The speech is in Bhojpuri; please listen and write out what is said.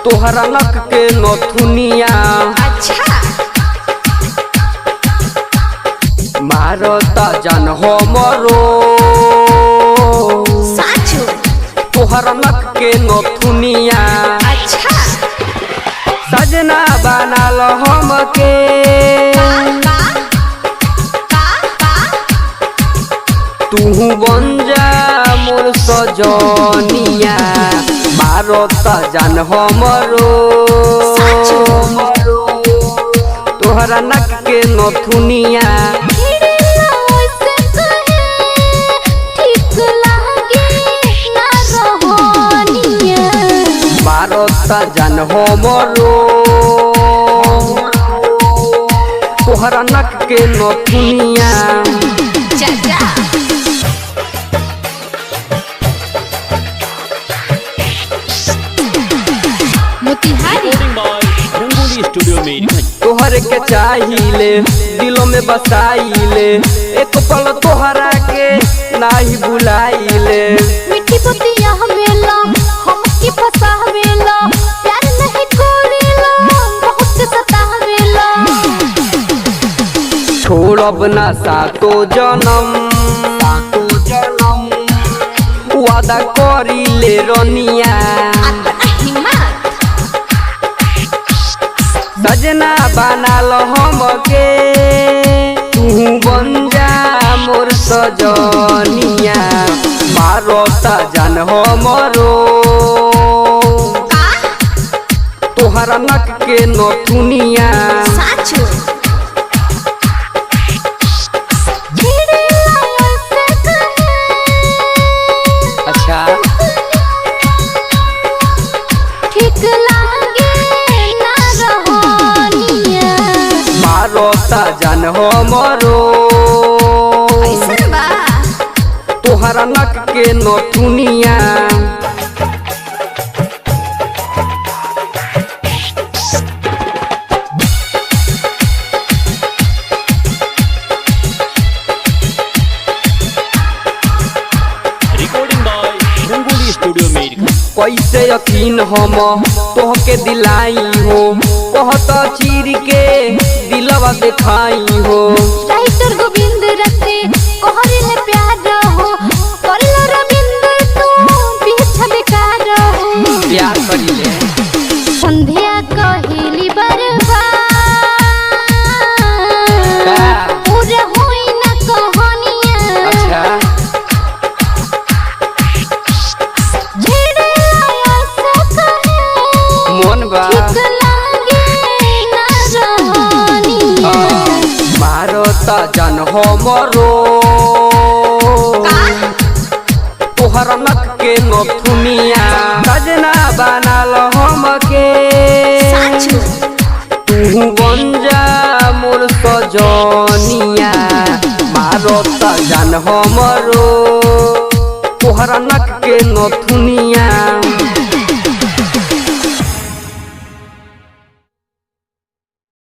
तोहरा नक के नथुनिया अच्छा मारता जान हमरो साचो तोहरा नक के नथुनिया अच्छा सजना बनाल हमके तू बन जा मोर सजनिया मारता जान हमरो तोहरा नक के नथुनिया मारता जान हमरो तोहरा नक के नथुनिया तोहर के चाहिए दिलों में बसाइले एक पल तोहरा के नाही बुलाइले मिठी पतिया हमेला हमके फसावेला प्यार नहीं करेला बहुत सतावेला छोड़ब ना सातो जन्म वादा करिले रनिया सजना बनाल हमके तू बन जा मोर सजनिया मारता जान हमरो तोहरा नक के नथुनिया साचो अच्छा ठीक लागे ना रहनिया मारता जान हमरो ऐसन बा तोहरा नक के नथुनिया कैसे यकीन हम तोहके दिलाई हो कहत चीर के दिलवा दिखाई हो राइटर गोविंद रते कहरिले प्यार हो करलो रविंद्र तू पीछा बेकार हो प्यार करिले संध्या कहिली बर्बाद पूरा होई ना कहानिया अच्छा मन बा मारता जान हमरो तोहरा नक के नथुनिया सजना बनाल हमके तू बन जा मोर सजनिया मारता जान हमरो तोहरा नक के नथुनिया।